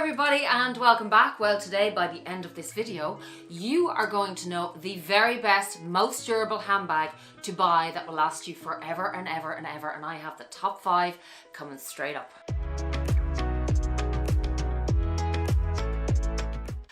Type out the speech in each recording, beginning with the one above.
everybody and welcome back. Well, today by the end of this video you are going to know the very best, most durable handbag to buy that will last you forever and ever and ever, and I have the top 5 coming straight up.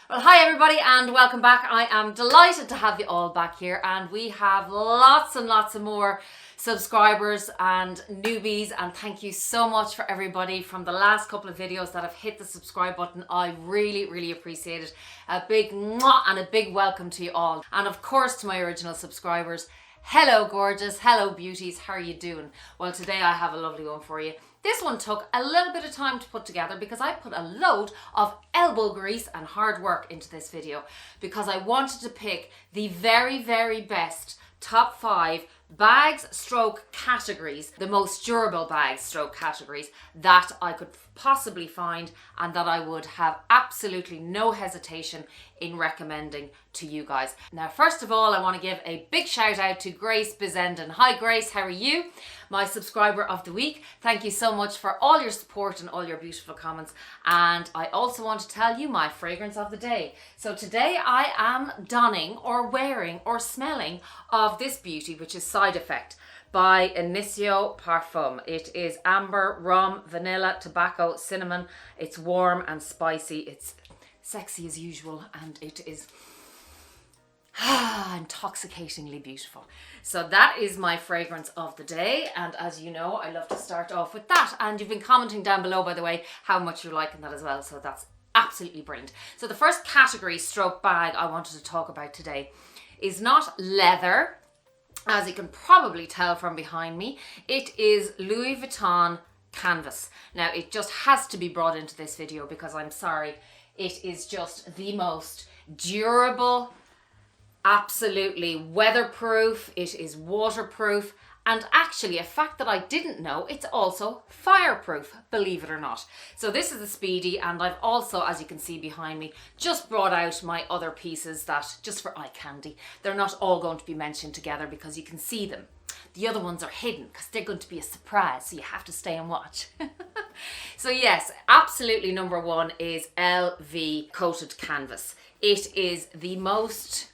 Well, hi everybody and welcome back. I am delighted to have you all back here, and we have lots and lots of more subscribers and newbies, and thank you so much for everybody from the last couple of videos that have hit the subscribe button. I really appreciate it. A big mwah and a big welcome to you all, and of course to my original subscribers, hello gorgeous, hello beauties, how are you doing? Well, today I have a lovely one for you. This one took a little bit of time to put together because I put a load of elbow grease and hard work into this video because I wanted to pick the very best top 5 bags stroke categories, the most durable bags stroke categories that I could possibly find and that I would have absolutely no hesitation in recommending to you guys. Now, first of all, I want to give a big shout out to Grace Bizenden. Hi Grace, how are you? My subscriber of the week. Thank you so much for all your support and all your beautiful comments. And I also want to tell you my fragrance of the day. So today I am donning or wearing or smelling of this beauty, which is Side Effect by Initio Parfum. It is amber, rum, vanilla, tobacco, cinnamon. It's warm and spicy. It's sexy as usual, and it is intoxicatingly beautiful. So that is my fragrance of the day, and as you know, I love to start off with that. And you've been commenting down below, by the way, how much you're liking that as well, so that's absolutely brilliant. So the first category stroke bag I wanted to talk about today is not leather, as you can probably tell from behind me. It is Louis Vuitton canvas. Now, it just has to be brought into this video because I'm sorry, it is just the most durable, absolutely weatherproof. It is waterproof, and actually a fact that I didn't know, it's also fireproof, believe it or not. So this is the Speedy, and I've also, as you can see behind me, just brought out my other pieces that, just for eye candy, they're not all going to be mentioned together because you can see them. The other ones are hidden because they're going to be a surprise, so you have to stay and watch. So yes, absolutely number 1 is LV coated canvas. It is the most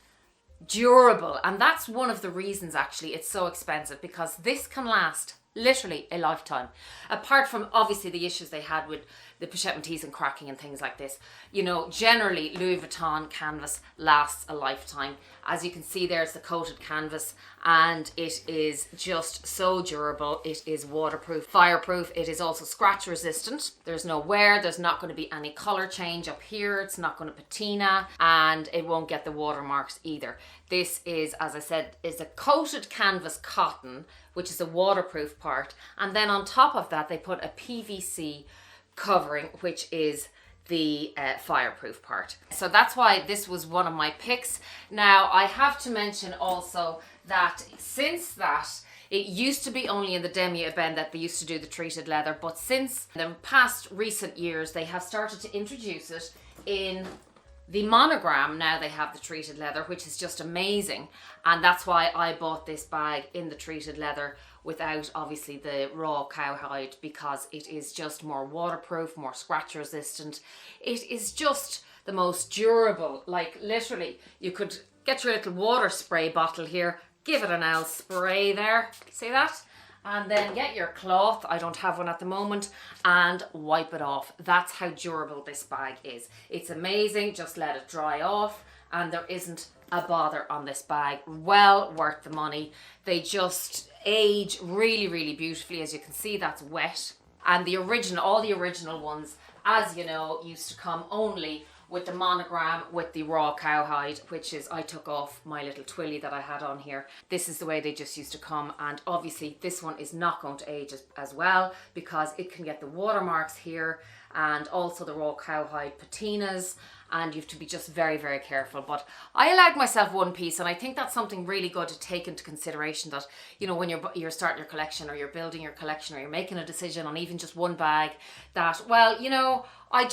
durable, and that's one of the reasons actually it's so expensive, because this can last literally a lifetime. Apart from obviously the issues they had with the pochette and cracking and things like this, you know, generally Louis Vuitton canvas lasts a lifetime. As you can see, there's the coated canvas, and it is just so durable. It is waterproof, fireproof. It is also scratch resistant. There's no wear. There's not going to be any color change up here. It's not going to patina, and it won't get the watermarks either. This is, as I said, is a coated canvas cotton, which is a waterproof part, and then on top of that they put a PVC covering, which is the fireproof part. So that's why this was one of my picks. Now, I have to mention also that since that, it used to be only in the demi-ebene that they used to do the treated leather, but since the past recent years they have started to introduce it in the monogram. Now they have the treated leather, which is just amazing, and that's why I bought this bag in the treated leather without obviously the raw cowhide, because it is just more waterproof, more scratch resistant. It is just the most durable. Like literally, you could get your little water spray bottle here, give it an L spray there, see that? And then get your cloth, I don't have one at the moment, and wipe it off. That's how durable this bag is. It's amazing, just let it dry off, and there isn't a bother on this bag. Well worth the money. They just age really beautifully. As you can see, that's wet. And the original, all the original ones, as you know, used to come only with the monogram with the raw cowhide, which is, I took off my little twilly that I had on here. This is the way they just used to come, and obviously this one is not going to age as well because it can get the watermarks here and also the raw cowhide patinas, and you have to be just very careful. But I allowed myself one piece, and I think that's something really good to take into consideration, that, you know, when you're starting your collection or you're building your collection or you're making a decision on even just one bag, that, well, you know, I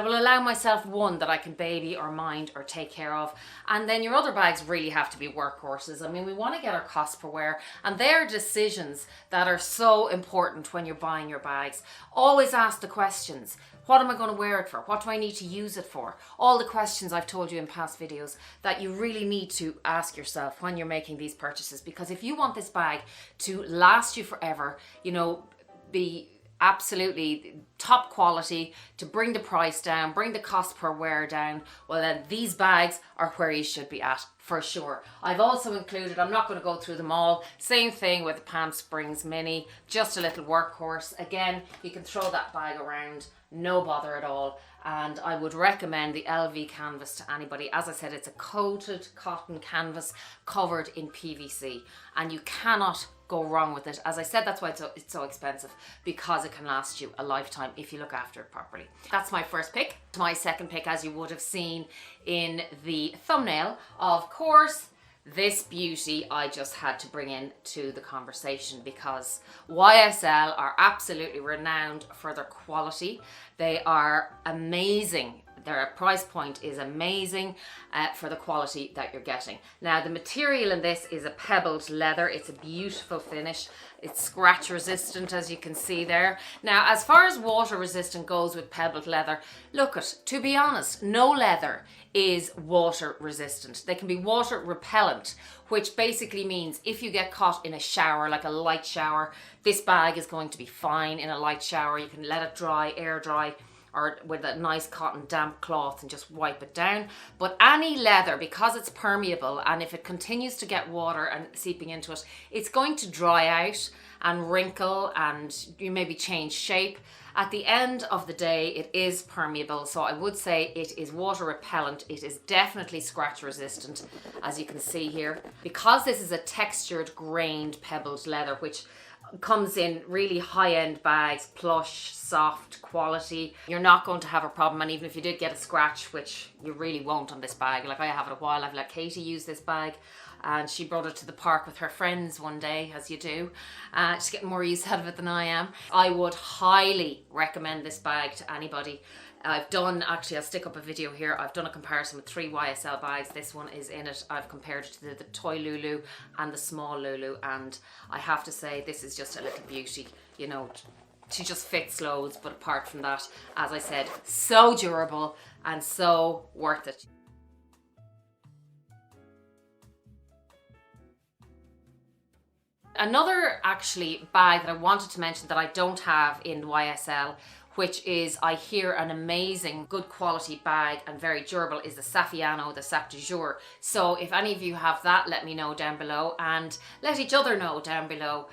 will allow myself one that I can baby or mind or take care of. And then your other bags really have to be workhorses. I mean, we want to get our cost per wear, and they're decisions that are so important when you're buying your bags. Always ask the questions. What am I going to wear it for? What do I need to use it for? All the questions I've told you in past videos that you really need to ask yourself when you're making these purchases. Because if you want this bag to last you forever, you know, be absolutely top quality, to bring the price down, bring the cost per wear down, well then these bags are where you should be at for sure. I've also included, I'm not going to go through them all, same thing with the Palm Springs Mini, just a little workhorse. Again, you can throw that bag around, no bother at all. And I would recommend the LV canvas to anybody. As I said, it's a coated cotton canvas covered in PVC, and you cannot go wrong with it. As I said, that's why it's so expensive, because it can last you a lifetime if you look after it properly. That's my first pick. My second pick, as you would have seen in the thumbnail, of course, this beauty I just had to bring in to the conversation, because YSL are absolutely renowned for their quality. They are amazing. Their price point is amazing for the quality that you're getting. Now, the material in this is a pebbled leather. It's a beautiful finish. It's scratch resistant, as you can see there. Now, as far as water resistant goes with pebbled leather, look, to be honest, no leather is water resistant. They can be water repellent, which basically means if you get caught in a shower, like a light shower, this bag is going to be fine in a light shower. You can let it dry, air dry, or with a nice cotton damp cloth and just wipe it down. But any leather, because it's permeable, and if it continues to get water and seeping into it, it's going to dry out and wrinkle, and you maybe change shape. At the end of the day, it is permeable, so I would say it is water repellent. It is definitely scratch resistant, as you can see here. Because this is a textured grained pebbled leather, which comes in really high-end bags, plush, soft quality, you're not going to have a problem. And even if you did get a scratch, which you really won't on this bag, like I have it a while, I've let Katie use this bag and she brought it to the park with her friends one day, as you do. She's getting more use out of it than I am. I would highly recommend this bag to anybody. I've done, actually I'll stick up a video here, I've done a comparison with 3 YSL bags. This one is in it. I've compared it to the toy Lulu and the small Lulu, and I have to say this is just a little beauty. You know, she just fits loads, but apart from that, as I said, so durable and so worth it. Another actually bag that I wanted to mention that I don't have in YSL, which is, I hear, an amazing, good quality bag and very durable, is the Saffiano, the Sac du Jour. So if any of you have that, let me know down below, and let each other know down below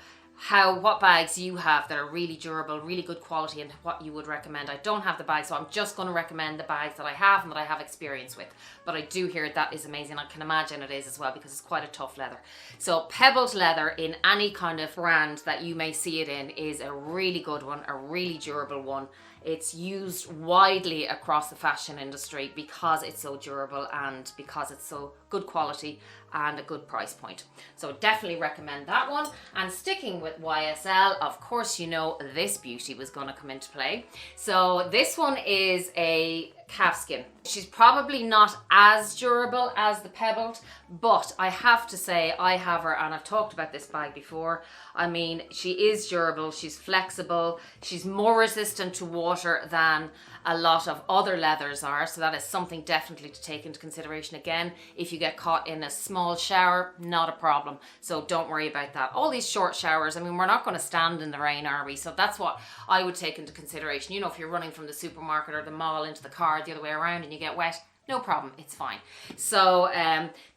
what bags you have that are really durable, really good quality, and what you would recommend. I don't have the bag, so I'm just going to recommend the bags that I have and that I have experience with. But I do hear that is amazing. I can imagine it is as well, because it's quite a tough leather. So pebbled leather in any kind of brand that you may see it in is a really good one, a really durable one. It's used widely across the fashion industry because it's so durable and because it's so good quality and a good price point. So definitely recommend that one. And sticking with YSL, of course, you know this beauty was going to come into play. So this one is a calfskin. She's probably not as durable as the pebbled, but I have to say I have her, and I've talked about this bag before. I mean, she is durable, she's flexible, she's more resistant to water than a lot of other leathers are, so that is something definitely to take into consideration. Again, if you get caught in a small shower, not a problem, so don't worry about that. All these short showers, I mean, we're not going to stand in the rain, are we? So that's what I would take into consideration. You know, if you're running from the supermarket or the mall into the car the other way around and you get wet, no problem, it's fine. So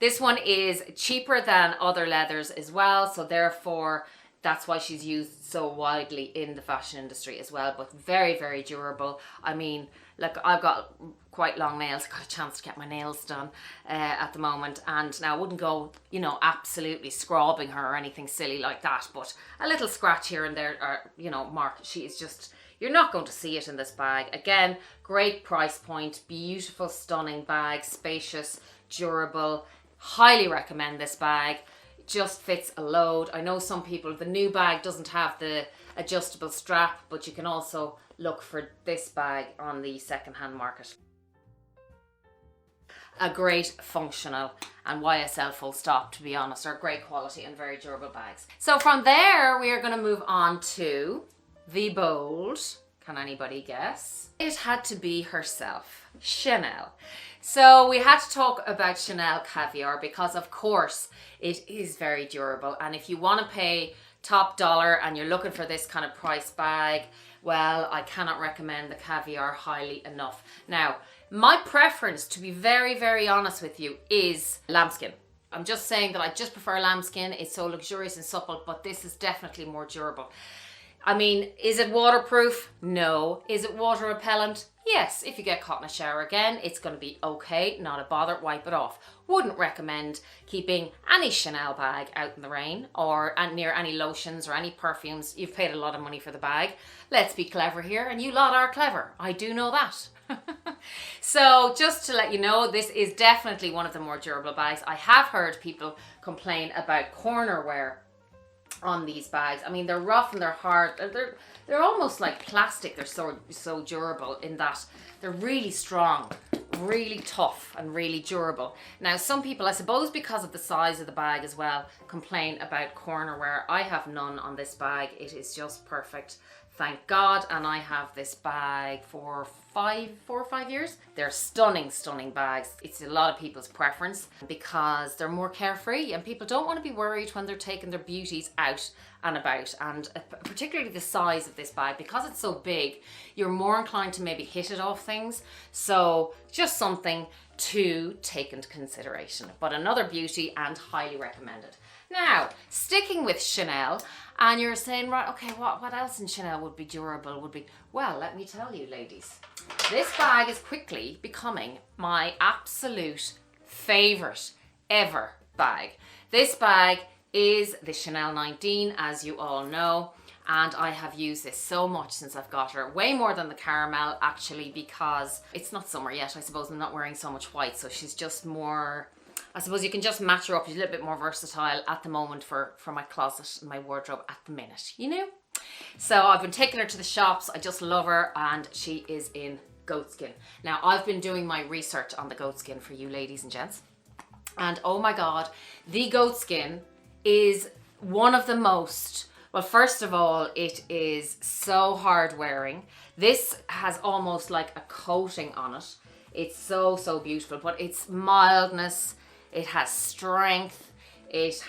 this one is cheaper than other leathers as well, so therefore that's why she's used so widely in the fashion industry as well, but very, very durable. I mean, look, I've got quite long nails. I got a chance to get my nails done at the moment, and now I wouldn't go, you know, absolutely scrubbing her or anything silly like that, but a little scratch here and there, or, you know, mark, she is just, you're not going to see it in this bag. Again, great price point, beautiful, stunning bag, spacious, durable. Highly recommend this bag. Just fits a load. I know some people, the new bag doesn't have the adjustable strap, but you can also look for this bag on the second-hand market. A great functional, and YSL full stop, to be honest, are great quality and very durable bags. So from there, we are going to move on to the bold Can anybody guess? It had to be herself, Chanel. So we had to talk about Chanel Caviar because of course it is very durable, and if you want to pay top dollar and you're looking for this kind of price bag, well, I cannot recommend the Caviar highly enough. Now, my preference, to be very, very honest with you, is lambskin. I'm just saying that I just prefer lambskin. It's so luxurious and supple, but this is definitely more durable. I mean, is it waterproof? No. Is it water repellent? Yes. If you get caught in a shower again, it's going to be okay. Not a bother. Wipe it off. Wouldn't recommend keeping any Chanel bag out in the rain or near any lotions or any perfumes. You've paid a lot of money for the bag. Let's be clever here, and you lot are clever. I do know that. So just to let you know, this is definitely one of the more durable bags. I have heard people complain about corner wear on these bags. I mean, they're rough and they're hard. They're almost like plastic. They're so durable in that they're really strong, really tough and really durable. Now, some people, I suppose because of the size of the bag as well, complain about corner wear. I have none on this bag. It is just perfect. Thank God. And I have this bag for 4 or 5 years. They're stunning, stunning bags. It's a lot of people's preference because they're more carefree and people don't want to be worried when they're taking their beauties out and about. And particularly the size of this bag, because it's so big, you're more inclined to maybe hit it off things. So just something to take into consideration. But another beauty and highly recommended. Now, sticking with Chanel, and you're saying, right, okay, what else in Chanel would be durable, well, let me tell you, ladies. This bag is quickly becoming my absolute favorite ever bag. This bag is the Chanel 19, as you all know, and I have used this so much since I've got her. Way more than the caramel, actually, because it's not summer yet. I suppose I'm not wearing so much white, so she's just more, I suppose you can just match her up. She's a little bit more versatile at the moment for my closet and my wardrobe at the minute, you know? So I've been taking her to the shops. I just love her, and she is in goatskin. Now, I've been doing my research on the goatskin for you ladies and gents, and oh my God, the goatskin is one of the most, well, first of all, it is so hard wearing. This has almost like a coating on it. It's so beautiful, but it's mildness, it has strength, it's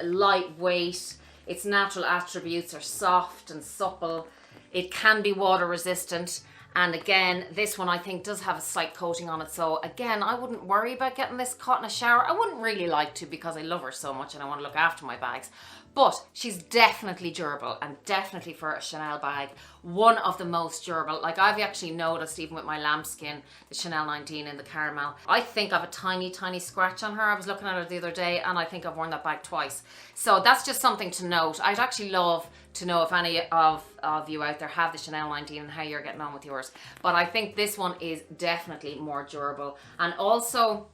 lightweight, its natural attributes are soft and supple. It can be water resistant. And again, this one I think does have a slight coating on it. So again, I wouldn't worry about getting this caught in a shower. I wouldn't really like to because I love her so much and I want to look after my bags. But she's definitely durable, and definitely for a Chanel bag, one of the most durable. Like I've actually noticed, even with my lambskin, the Chanel 19 in the caramel, I think I have a tiny scratch on her. I was looking at her the other day and I think I've worn that bag twice. So that's just something to note. I'd actually love to know if any of you out there have the Chanel 19 and how you're getting on with yours. But I think this one is definitely more durable. And also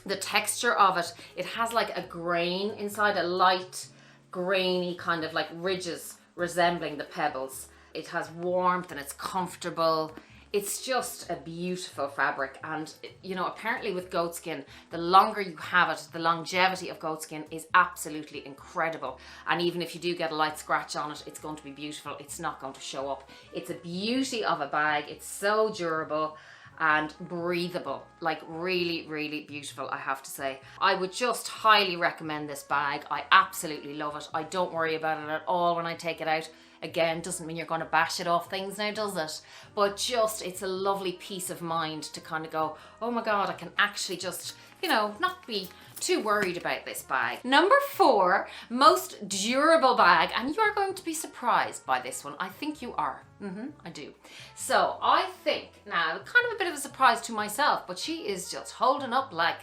the texture of it, it has like a grain inside, a light grainy kind of like ridges resembling the pebbles. It has warmth and it's comfortable. It's just a beautiful fabric. And you know, apparently with goatskin, the longer you have it, the longevity of goatskin is absolutely incredible. And even if you do get a light scratch on it, it's going to be beautiful. It's not going to show up. It's a beauty of a bag. It's so durable and breathable, like really beautiful, I have to say. I would just highly recommend this bag. I absolutely love it. I don't worry about it at all when I take it out. Again, doesn't mean you're going to bash it off things now, does it? But just, it's a lovely peace of mind to kind of go, oh my God, I can actually just, you know, not be too worried about this bag. Number 4, most durable bag, and you are going to be surprised by this one. I think you are. I do. So I think, now, kind of a bit of a surprise to myself, but she is just holding up like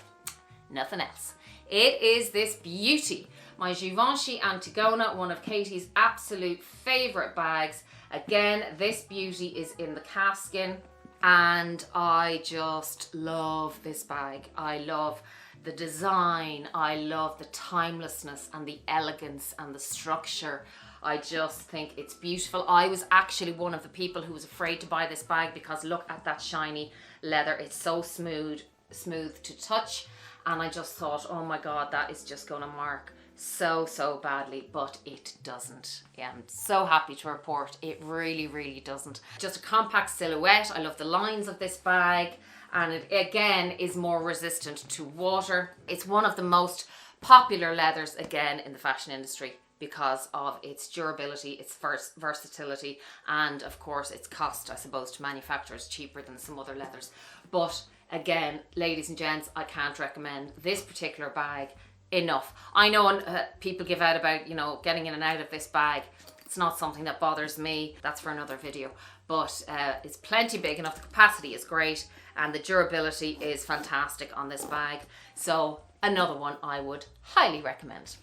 nothing else. It is this beauty, my Givenchy Antigona, one of Katie's absolute favorite bags. Again, this beauty is in the calfskin, and I just love this bag. I love the design, I love the timelessness and the elegance and the structure. I just think it's beautiful. I was actually one of the people who was afraid to buy this bag because look at that shiny leather. It's so smooth to touch. And I just thought, oh my God, that is just gonna mark so badly, but it doesn't. Yeah, I'm so happy to report it really doesn't. Just a compact silhouette. I love the lines of this bag, and it again is more resistant to water. It's one of the most popular leathers again in the fashion industry because of its durability, its versatility, and of course its cost, I suppose, to manufacture is cheaper than some other leathers. But again, ladies and gents, I can't recommend this particular bag enough. I know people give out about, you know, getting in and out of this bag. It's not something that bothers me. That's for another video. But it's plenty big enough. The capacity is great and the durability is fantastic on this bag. So another one I would highly recommend.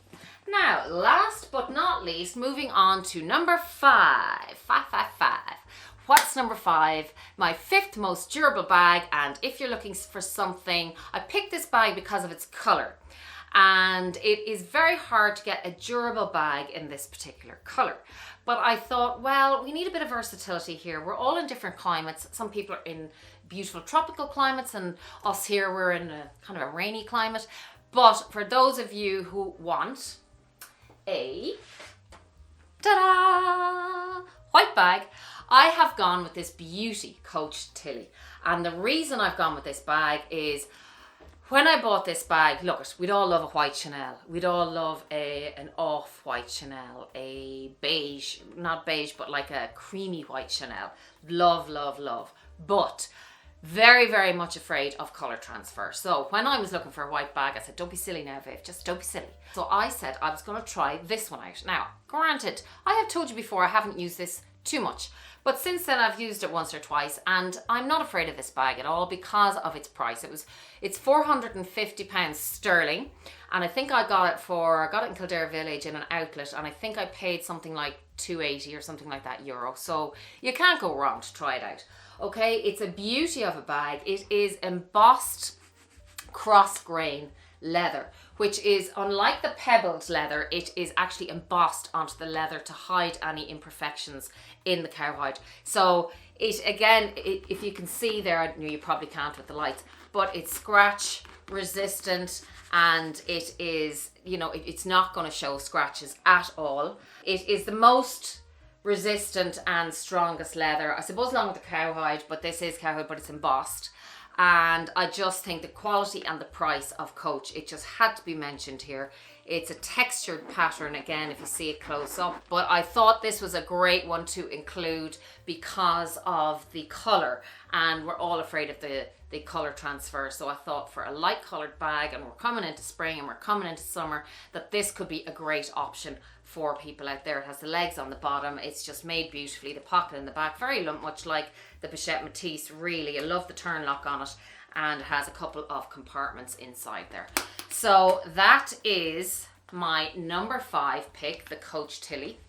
Now, last but not least, moving on to number 5. What's number 5? My 5th most durable bag, and if you're looking for something, I picked this bag because of its color. And it is very hard to get a durable bag in this particular color. But I thought, well, we need a bit of versatility here. We're all in different climates. Some people are in beautiful tropical climates, and us here, we're in a kind of a rainy climate. But for those of you who want a ta-da, white bag, I have gone with this beauty Coach Tilly. And the reason I've gone with this bag is when I bought this bag, look, we'd all love a white Chanel. We'd all love an off-white Chanel, a beige, not beige, but like a creamy white Chanel. Love. But very much afraid of colour transfer. So when I was looking for a white bag, I said, don't be silly now, Viv, just don't be silly. So I said I was going to try this one out. Now, granted, I have told you before I haven't used this too much, but since then I've used it once or twice, and I'm not afraid of this bag at all because of its price. It's £450 sterling, and I think I got it in Kildare Village in an outlet, and I think I paid something like €2.80 or something like that euro. So you can't go wrong to try it out. Okay, it's a beauty of a bag. It is embossed crossgrain leather, which is, unlike the pebbled leather, it is actually embossed onto the leather to hide any imperfections in the cowhide. So it, again, if you can see there, I know you probably can't with the lights, but it's scratch resistant, and it is, you know, it's not going to show scratches at all. It is the most resistant and strongest leather, I suppose, along with the cowhide, but this is cowhide, but it's embossed. And I just think the quality and the price of Coach, it just had to be mentioned here. It's a textured pattern, again, if you see it close up. But I thought this was a great one to include because of the colour. And we're all afraid of the colour transfer. So I thought for a light coloured bag, and we're coming into spring and we're coming into summer, that this could be a great option for people out there. It has the legs on the bottom. It's just made beautifully. The pocket in the back, very much like the Bichette Matisse, really. I love the turn lock on it, and it has a couple of compartments inside there. So that is my number 5 pick, the Coach Tilly.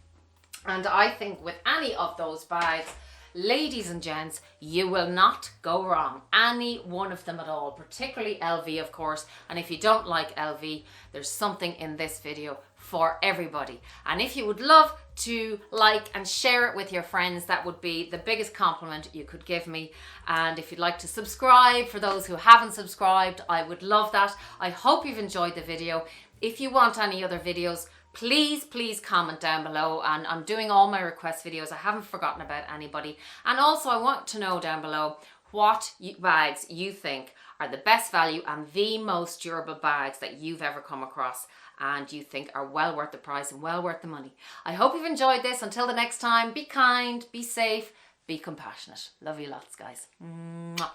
And I think with any of those bags, ladies and gents, you will not go wrong. Any one of them at all, particularly LV, of course. And if you don't like LV, there's something in this video for everybody. And if you would love to like and share it with your friends, that would be the biggest compliment you could give me. And if you'd like to subscribe, for those who haven't subscribed, I would love that. I hope you've enjoyed the video. If you want any other videos, please comment down below, and I'm doing all my request videos. I haven't forgotten about anybody. And also I want to know down below what bags you think are the best value and the most durable bags that you've ever come across and you think are well worth the price and well worth the money. I hope you've enjoyed this. Until the next time, be kind, be safe, be compassionate. Love you lots, guys. Mwah.